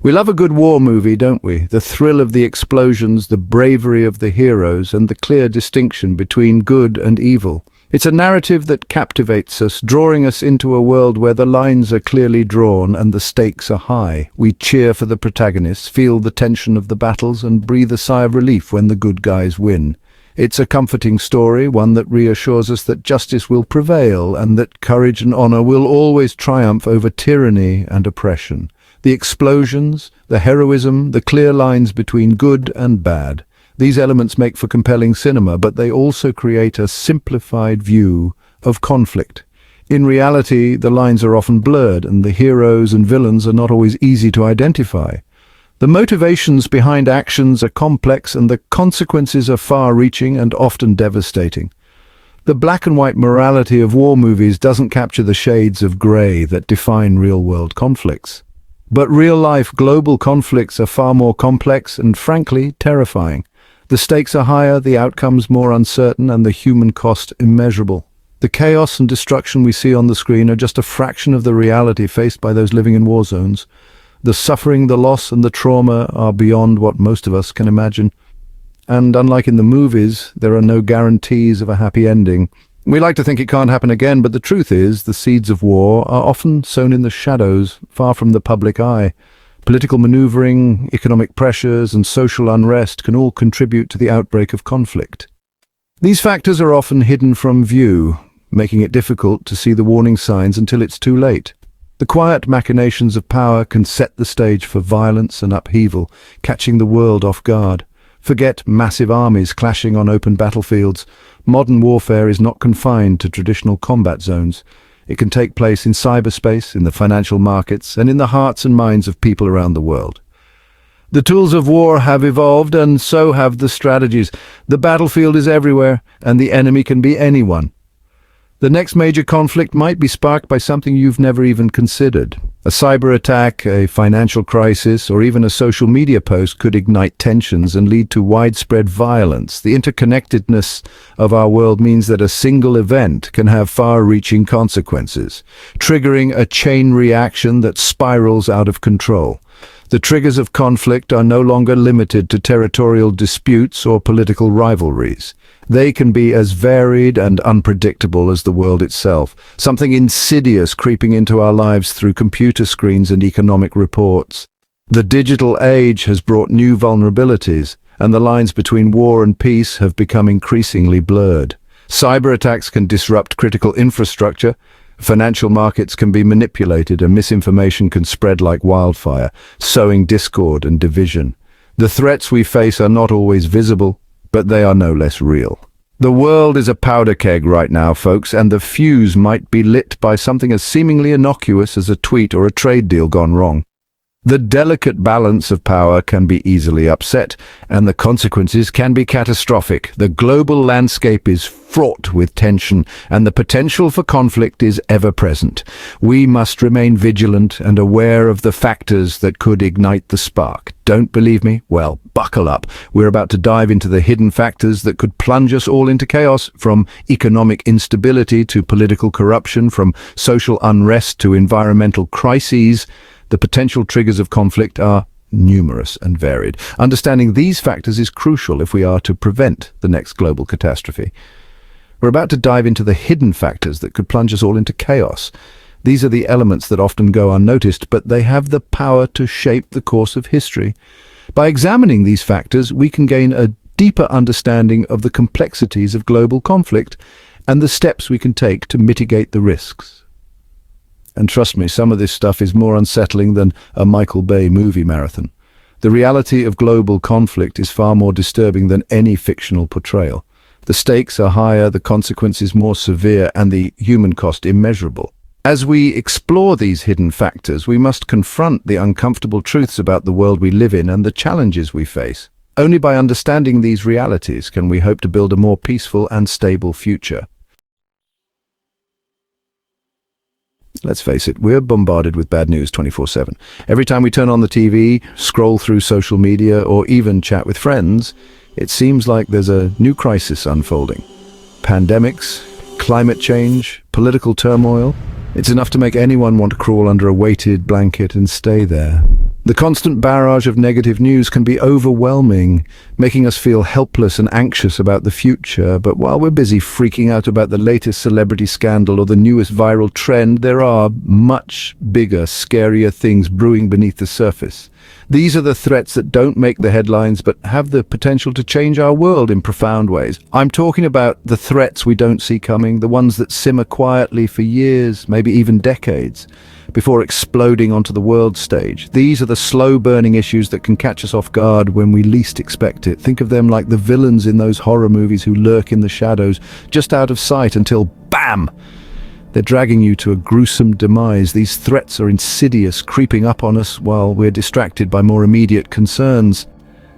We love a good war movie, don't we? The thrill of the explosions, the bravery of the heroes, and the clear distinction between good and evil. It's a narrative that captivates us, drawing us into a world where the lines are clearly drawn and the stakes are high. We cheer for the protagonists, feel the tension of the battles, and breathe a sigh of relief when the good guys win. It's a comforting story, one that reassures us that justice will prevail and that courage and honor will always triumph over tyranny and oppression. The explosions, the heroism, the clear lines between good and bad. These elements make for compelling cinema, but they also create a simplified view of conflict. In reality, the lines are often blurred, and the heroes and villains are not always easy to identify. The motivations behind actions are complex, and the consequences are far-reaching and often devastating. The black and white morality of war movies doesn't capture the shades of grey that define real-world conflicts. But real-life global conflicts are far more complex and, frankly, terrifying. The stakes are higher, the outcomes more uncertain, and the human cost immeasurable. The chaos and destruction we see on the screen are just a fraction of the reality faced by those living in war zones. The suffering, the loss, and the trauma are beyond what most of us can imagine. And unlike in the movies, there are no guarantees of a happy ending. We like to think it can't happen again, but the truth is, the seeds of war are often sown in the shadows, far from the public eye. Political maneuvering, economic pressures, and social unrest can all contribute to the outbreak of conflict. These factors are often hidden from view, making it difficult to see the warning signs until it's too late. The quiet machinations of power can set the stage for violence and upheaval, catching the world off guard. Forget massive armies clashing on open battlefields. Modern warfare is not confined to traditional combat zones. It can take place in cyberspace, in the financial markets, and in the hearts and minds of people around the world. The tools of war have evolved, and so have the strategies. The battlefield is everywhere, and the enemy can be anyone. The next major conflict might be sparked by something you've never even considered. A cyber attack, a financial crisis, or even a social media post could ignite tensions and lead to widespread violence. The interconnectedness of our world means that a single event can have far-reaching consequences, triggering a chain reaction that spirals out of control. The triggers of conflict are no longer limited to territorial disputes or political rivalries. They can be as varied and unpredictable as the world itself, something insidious creeping into our lives through computer screens and economic reports. The digital age has brought new vulnerabilities, and the lines between war and peace have become increasingly blurred. Cyber attacks can disrupt critical infrastructure, financial markets can be manipulated, and misinformation can spread like wildfire, sowing discord and division. The threats we face are not always visible, but they are no less real. The world is a powder keg right now, folks, and the fuse might be lit by something as seemingly innocuous as a tweet or a trade deal gone wrong. The delicate balance of power can be easily upset, and the consequences can be catastrophic. The global landscape is fraught with tension, and the potential for conflict is ever present. We must remain vigilant and aware of the factors that could ignite the spark. Don't believe me? Well, buckle up. We're about to dive into the hidden factors that could plunge us all into chaos, from economic instability to political corruption, from social unrest to environmental crises. The potential triggers of conflict are numerous and varied. Understanding these factors is crucial if we are to prevent the next global catastrophe. We're about to dive into the hidden factors that could plunge us all into chaos. These are the elements that often go unnoticed, but they have the power to shape the course of history. By examining these factors, we can gain a deeper understanding of the complexities of global conflict and the steps we can take to mitigate the risks. And trust me, some of this stuff is more unsettling than a Michael Bay movie marathon. The reality of global conflict is far more disturbing than any fictional portrayal. The stakes are higher, the consequences more severe, and the human cost immeasurable. As we explore these hidden factors, we must confront the uncomfortable truths about the world we live in and the challenges we face. Only by understanding these realities can we hope to build a more peaceful and stable future. Let's face it, we're bombarded with bad news 24/7. Every time we turn on the TV, scroll through social media, or even chat with friends, it seems like there's a new crisis unfolding. Pandemics, climate change, political turmoil. It's enough to make anyone want to crawl under a weighted blanket and stay there. The constant barrage of negative news can be overwhelming, making us feel helpless and anxious about the future. But while we're busy freaking out about the latest celebrity scandal or the newest viral trend, there are much bigger, scarier things brewing beneath the surface. These are the threats that don't make the headlines but have the potential to change our world in profound ways. I'm talking about the threats we don't see coming, the ones that simmer quietly for years, maybe even decades, before exploding onto the world stage. These are the slow-burning issues that can catch us off guard when we least expect it. Think of them like the villains in those horror movies who lurk in the shadows, just out of sight until BAM! They're dragging you to a gruesome demise. These threats are insidious, creeping up on us while we're distracted by more immediate concerns.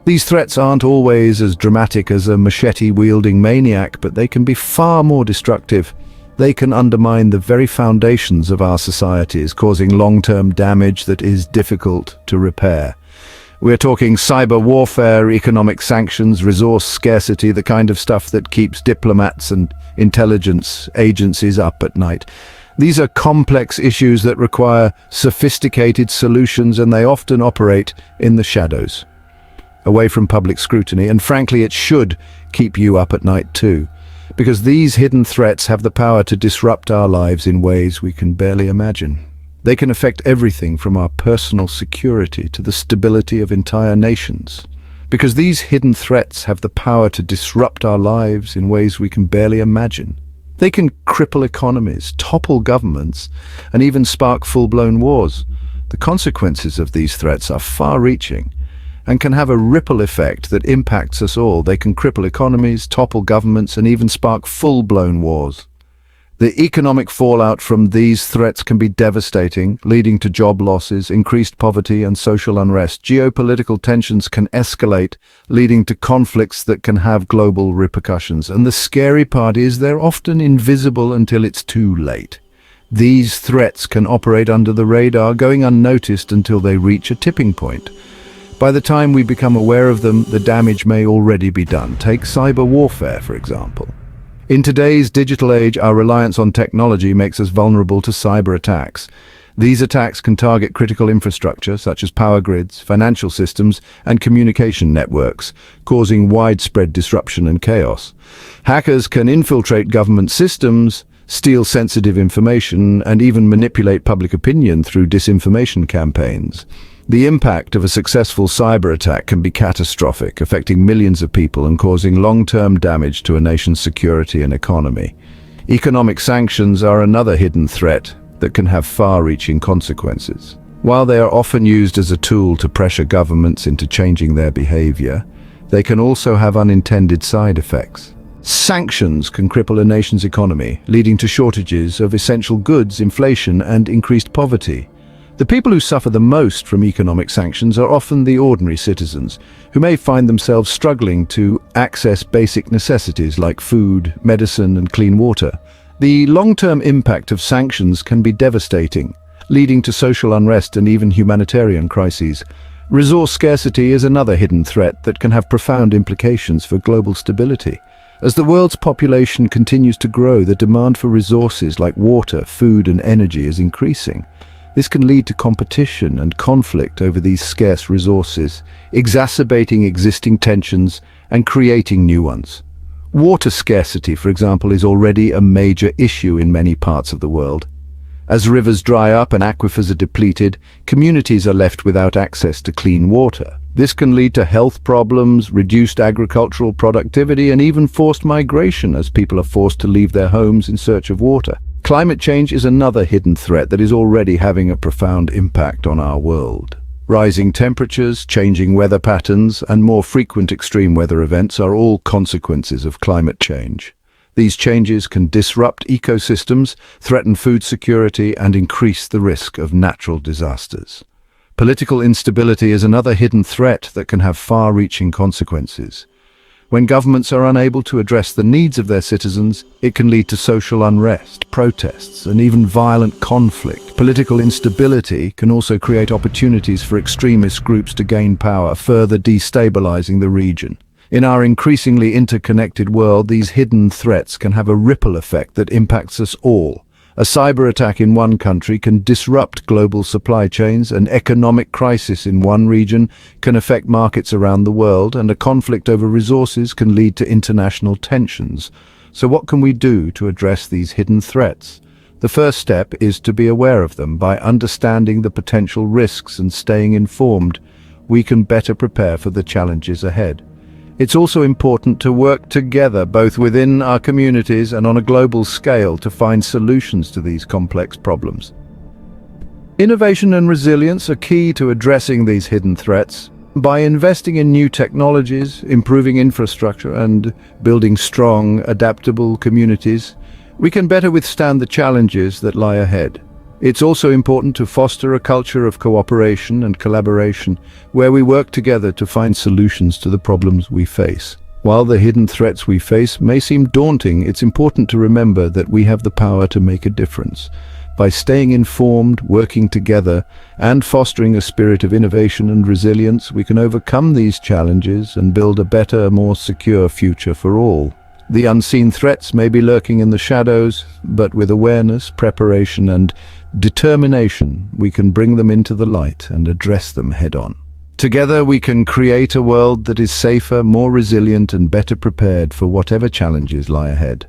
These threats aren't always as dramatic as a machete-wielding maniac, but they can be far more destructive. They can undermine the very foundations of our societies, causing long-term damage that is difficult to repair. We're talking cyber warfare, economic sanctions, resource scarcity, the kind of stuff that keeps diplomats and intelligence agencies up at night. These are complex issues that require sophisticated solutions, and they often operate in the shadows, away from public scrutiny, and frankly, it should keep you up at night too. Because these hidden threats have the power to disrupt our lives in ways we can barely imagine. They can affect everything from our personal security to the stability of entire nations. Because these hidden threats have the power to disrupt our lives in ways we can barely imagine. They can cripple economies, topple governments, and even spark full-blown wars. The consequences of these threats are far-reaching and can have a ripple effect that impacts us all. They can cripple economies, topple governments, and even spark full-blown wars. The economic fallout from these threats can be devastating, leading to job losses, increased poverty, and social unrest. Geopolitical tensions can escalate, leading to conflicts that can have global repercussions. And the scary part is they're often invisible until it's too late. These threats can operate under the radar, going unnoticed until they reach a tipping point. By the time we become aware of them, the damage may already be done. Take cyber warfare, for example. In today's digital age, our reliance on technology makes us vulnerable to cyber attacks. These attacks can target critical infrastructure, such as power grids, financial systems, and communication networks, causing widespread disruption and chaos. Hackers can infiltrate government systems, steal sensitive information, and even manipulate public opinion through disinformation campaigns. The impact of a successful cyber attack can be catastrophic, affecting millions of people and causing long-term damage to a nation's security and economy. Economic sanctions are another hidden threat that can have far-reaching consequences. While they are often used as a tool to pressure governments into changing their behavior, they can also have unintended side effects. Sanctions can cripple a nation's economy, leading to shortages of essential goods, inflation, and increased poverty. The people who suffer the most from economic sanctions are often the ordinary citizens, who may find themselves struggling to access basic necessities like food, medicine, and clean water. The long-term impact of sanctions can be devastating, leading to social unrest and even humanitarian crises. Resource scarcity is another hidden threat that can have profound implications for global stability. As the world's population continues to grow, the demand for resources like water, food, and energy is increasing. This can lead to competition and conflict over these scarce resources, exacerbating existing tensions and creating new ones. Water scarcity, for example, is already a major issue in many parts of the world. As rivers dry up and aquifers are depleted, communities are left without access to clean water. This can lead to health problems, reduced agricultural productivity, and even forced migration as people are forced to leave their homes in search of water. Climate change is another hidden threat that is already having a profound impact on our world. Rising temperatures, changing weather patterns, and more frequent extreme weather events are all consequences of climate change. These changes can disrupt ecosystems, threaten food security, and increase the risk of natural disasters. Political instability is another hidden threat that can have far-reaching consequences. When governments are unable to address the needs of their citizens, it can lead to social unrest, protests, and even violent conflict. Political instability can also create opportunities for extremist groups to gain power, further destabilizing the region. In our increasingly interconnected world, these hidden threats can have a ripple effect that impacts us all. A cyber attack in one country can disrupt global supply chains, an economic crisis in one region can affect markets around the world, and a conflict over resources can lead to international tensions. So what can we do to address these hidden threats? The first step is to be aware of them. By understanding the potential risks and staying informed, we can better prepare for the challenges ahead. It's also important to work together, both within our communities and on a global scale, to find solutions to these complex problems. Innovation and resilience are key to addressing these hidden threats. By investing in new technologies, improving infrastructure, and building strong, adaptable communities, we can better withstand the challenges that lie ahead. It's also important to foster a culture of cooperation and collaboration, where we work together to find solutions to the problems we face. While the hidden threats we face may seem daunting, it's important to remember that we have the power to make a difference. By staying informed, working together, and fostering a spirit of innovation and resilience, we can overcome these challenges and build a better, more secure future for all. The unseen threats may be lurking in the shadows, but with awareness, preparation, and determination, we can bring them into the light and address them head-on. Together, we can create a world that is safer, more resilient, and better prepared for whatever challenges lie ahead.